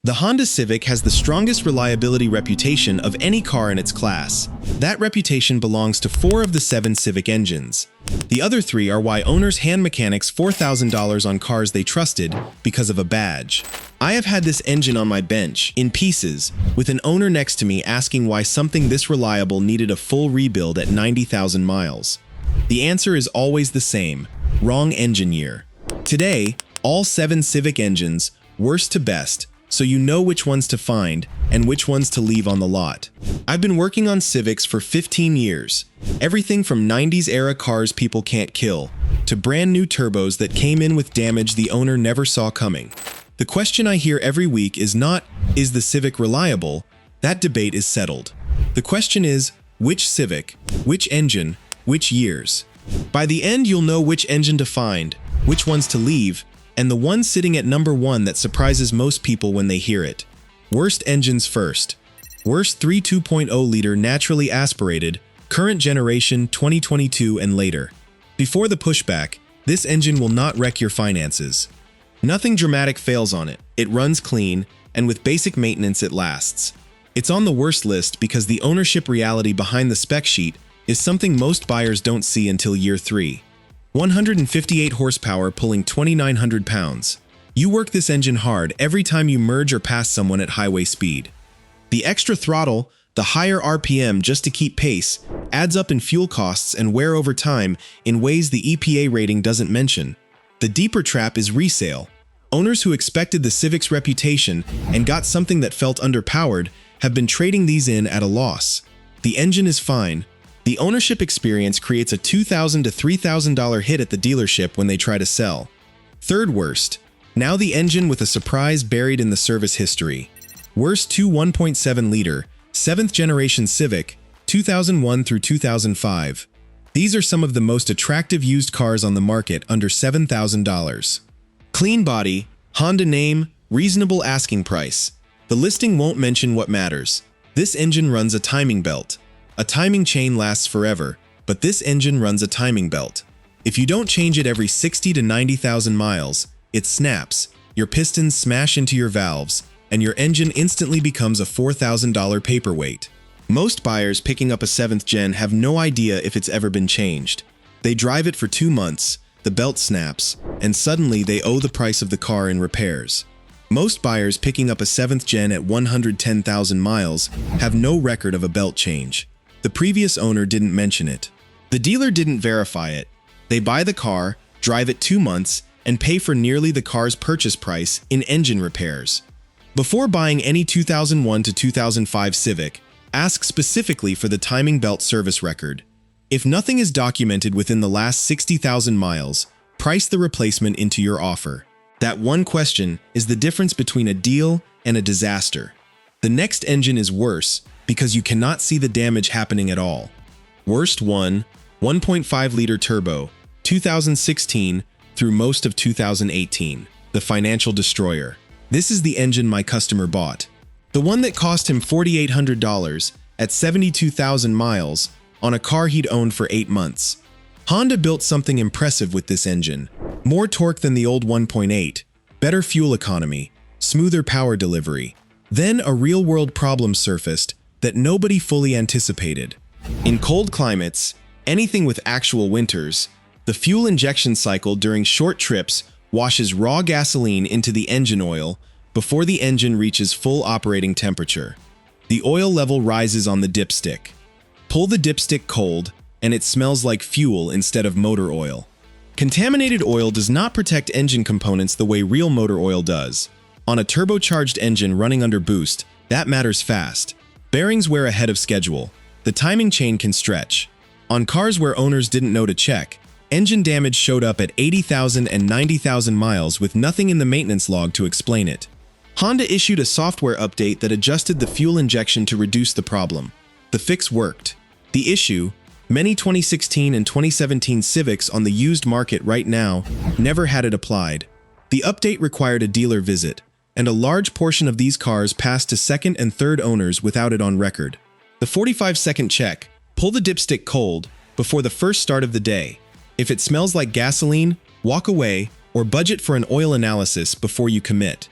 The Honda Civic has the strongest reliability reputation of any car in its class. That reputation belongs to 4 of the 7 Civic engines. The other 3 are why owners hand mechanics $4,000 on cars they trusted because of a badge. I have had this engine on my bench, in pieces, with an owner next to me asking why something this reliable needed a full rebuild at 90,000 miles. The answer is always the same: wrong engine year. Today, all 7 Civic engines, worst to best, so you know which ones to find and which ones to leave on the lot. I've been working on Civics for 15 years. Everything from 90s era cars people can't kill, to brand new turbos that came in with damage the owner never saw coming. The question I hear every week is not, is the Civic reliable? That debate is settled. The question is, which Civic, which engine, which years? By the end, you'll know which engine to find, which ones to leave, and the one sitting at number 1 that surprises most people when they hear it. Worst engines first. Worst 3 2.0-liter naturally aspirated, current generation 2022 and later. Before the pushback, this engine will not wreck your finances. Nothing dramatic fails on it. It runs clean, and with basic maintenance it lasts. It's on the worst list because the ownership reality behind the spec sheet is something most buyers don't see until year 3. 158 horsepower pulling 2,900 pounds. You work this engine hard every time you merge or pass someone at highway speed. The extra throttle, the higher RPM just to keep pace, adds up in fuel costs and wear over time in ways the EPA rating doesn't mention. The deeper trap is resale. Owners who expected the Civic's reputation and got something that felt underpowered have been trading these in at a loss. The engine is fine. The ownership experience creates a $2,000 to $3,000 hit at the dealership when they try to sell. Third worst. Now the engine with a surprise buried in the service history. Worst 2 1.7-liter, 7th generation Civic, 2001 through 2005. These are some of the most attractive used cars on the market under $7,000. Clean body, Honda name, reasonable asking price. The listing won't mention what matters. This engine runs a timing belt. A timing chain lasts forever, but this engine runs a timing belt. If you don't change it every 60 to 90,000 miles, it snaps, your pistons smash into your valves, and your engine instantly becomes a $4,000 paperweight. Most buyers picking up a 7th gen have no idea if it's ever been changed. They drive it for 2 months, the belt snaps, and suddenly they owe the price of the car in repairs. Most buyers picking up a 7th gen at 110,000 miles have no record of a belt change. The previous owner didn't mention it. The dealer didn't verify it. They buy the car, drive it 2 months, and pay for nearly the car's purchase price in engine repairs. Before buying any 2001 to 2005 Civic, ask specifically for the timing belt service record. If nothing is documented within the last 60,000 miles, price the replacement into your offer. That one question is the difference between a deal and a disaster. The next engine is worse because you cannot see the damage happening at all. Worst 1.5-liter turbo, 2016 through most of 2018. The financial destroyer. This is the engine my customer bought. The one that cost him $4,800 at 72,000 miles on a car he'd owned for 8 months. Honda built something impressive with this engine. More torque than the old 1.8, better fuel economy, smoother power delivery. Then a real-world problem surfaced that nobody fully anticipated. In cold climates, anything with actual winters, the fuel injection cycle during short trips washes raw gasoline into the engine oil before the engine reaches full operating temperature. The oil level rises on the dipstick. Pull the dipstick cold, and it smells like fuel instead of motor oil. Contaminated oil does not protect engine components the way real motor oil does. On a turbocharged engine running under boost, that matters fast. Bearings wear ahead of schedule. The timing chain can stretch. On cars where owners didn't know to check, engine damage showed up at 80,000 and 90,000 miles with nothing in the maintenance log to explain it. Honda issued a software update that adjusted the fuel injection to reduce the problem. The fix worked. The issue, many 2016 and 2017 Civics on the used market right now never had it applied. The update required a dealer visit, and a large portion of these cars passed to second and third owners without it on record. The 45-second check, pull the dipstick cold before the first start of the day. If it smells like gasoline, walk away or budget for an oil analysis before you commit.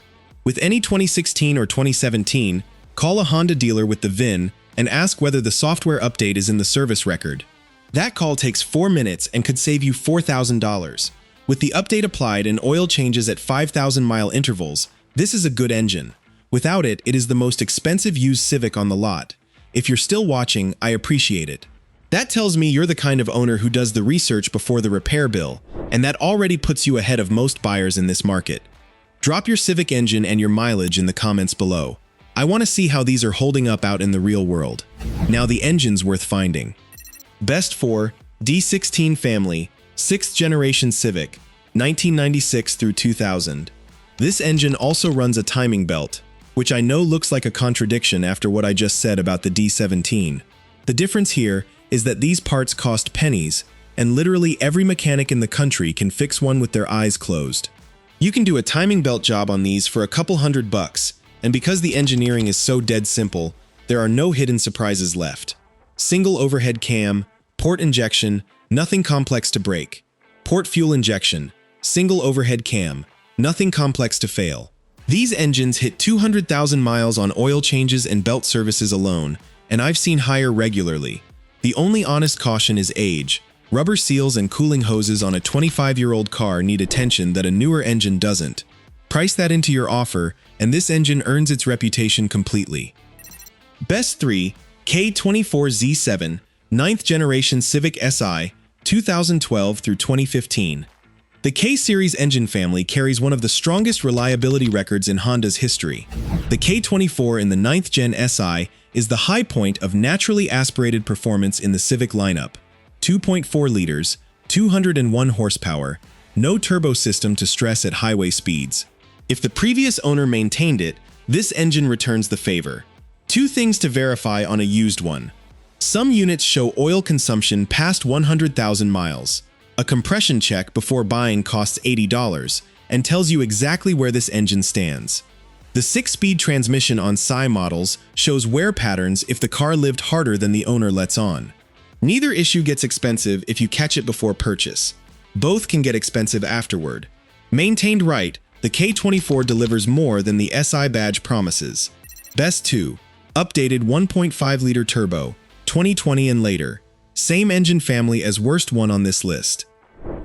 With any 2016 or 2017, call a Honda dealer with the VIN and ask whether the software update is in the service record. That call takes 4 minutes and could save you $4,000. With the update applied and oil changes at 5,000-mile intervals, this is a good engine. Without it, it is the most expensive used Civic on the lot. If you're still watching, I appreciate it. That tells me you're the kind of owner who does the research before the repair bill, and that already puts you ahead of most buyers in this market. Drop your Civic engine and your mileage in the comments below. I want to see how these are holding up out in the real world. Now the engine's worth finding. Best 4, D16 family, 6th generation Civic, 1996 through 2000. This engine also runs a timing belt, which I know looks like a contradiction after what I just said about the D17. The difference here is that these parts cost pennies, and literally every mechanic in the country can fix one with their eyes closed. You can do a timing belt job on these for a couple $100, and because the engineering is so dead simple, there are no hidden surprises left. Single overhead cam, port injection, nothing complex to break. Port fuel injection, single overhead cam, nothing complex to fail. These engines hit 200,000 miles on oil changes and belt services alone, and I've seen higher regularly. The only honest caution is age. Rubber seals and cooling hoses on a 25-year-old car need attention that a newer engine doesn't. Price that into your offer, and this engine earns its reputation completely. Best 3, K24Z7, 9th generation Civic Si, 2012 through 2015. The K-Series engine family carries one of the strongest reliability records in Honda's history. The K24 in the 9th Gen Si is the high point of naturally aspirated performance in the Civic lineup. 2.4 liters, 201 horsepower, no turbo system to stress at highway speeds. If the previous owner maintained it, this engine returns the favor. 2 things to verify on a used one. Some units show oil consumption past 100,000 miles. A compression check before buying costs $80 and tells you exactly where this engine stands. The 6-speed transmission on Si models shows wear patterns if the car lived harder than the owner lets on. Neither issue gets expensive if you catch it before purchase. Both can get expensive afterward. Maintained right, the K24 delivers more than the Si badge promises. Best 2, updated 1.5-liter turbo, 2020 and later. Same engine family as worst one on this list.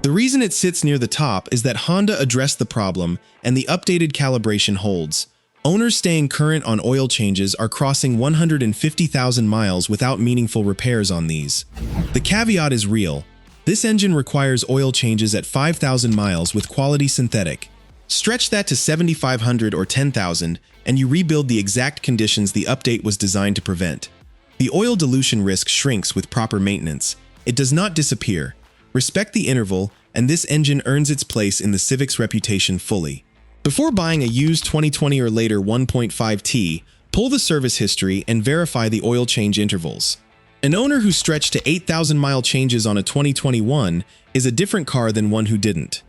The reason it sits near the top is that Honda addressed the problem and the updated calibration holds. Owners staying current on oil changes are crossing 150,000 miles without meaningful repairs on these. The caveat is real. This engine requires oil changes at 5,000 miles with quality synthetic. Stretch that to 7,500 or 10,000 and you rebuild the exact conditions the update was designed to prevent. The oil dilution risk shrinks with proper maintenance. It does not disappear. Respect the interval, and this engine earns its place in the Civic's reputation fully. Before buying a used 2020 or later 1.5T, pull the service history and verify the oil change intervals. An owner who stretched to 8,000-mile changes on a 2021 is a different car than one who didn't.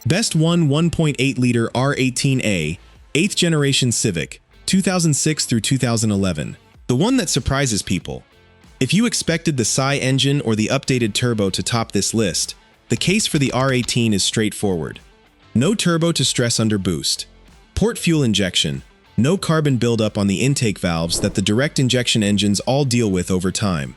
Best 1.8-liter R18A, 8th generation Civic, 2006 through 2011. The one that surprises people. If you expected the Si engine or the updated turbo to top this list, the case for the R18 is straightforward. No turbo to stress under boost. Port fuel injection. No carbon buildup on the intake valves that the direct injection engines all deal with over time.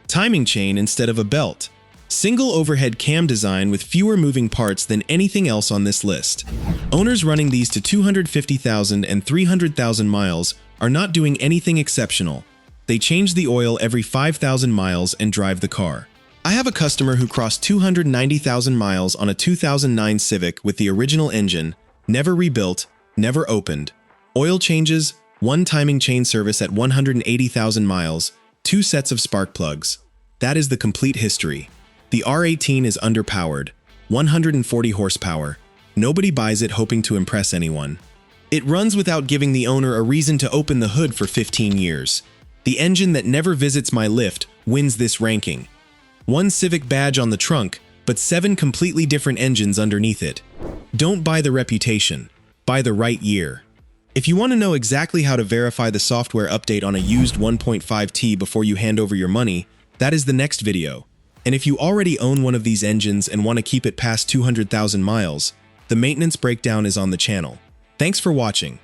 Timing chain instead of a belt. Single overhead cam design with fewer moving parts than anything else on this list. Owners running these to 250,000 and 300,000 miles are not doing anything exceptional. They change the oil every 5,000 miles and drive the car. I have a customer who crossed 290,000 miles on a 2009 Civic with the original engine, never rebuilt, never opened. Oil changes, 1 timing chain service at 180,000 miles, 2 sets of spark plugs. That is the complete history. The R18 is underpowered, 140 horsepower. Nobody buys it hoping to impress anyone. It runs without giving the owner a reason to open the hood for 15 years. The engine that never visits my lift wins this ranking. 1 Civic badge on the trunk, but 7 completely different engines underneath it. Don't buy the reputation, buy the right year. If you want to know exactly how to verify the software update on a used 1.5T before you hand over your money, that is the next video. And if you already own one of these engines and want to keep it past 200,000 miles, the maintenance breakdown is on the channel. Thanks for watching.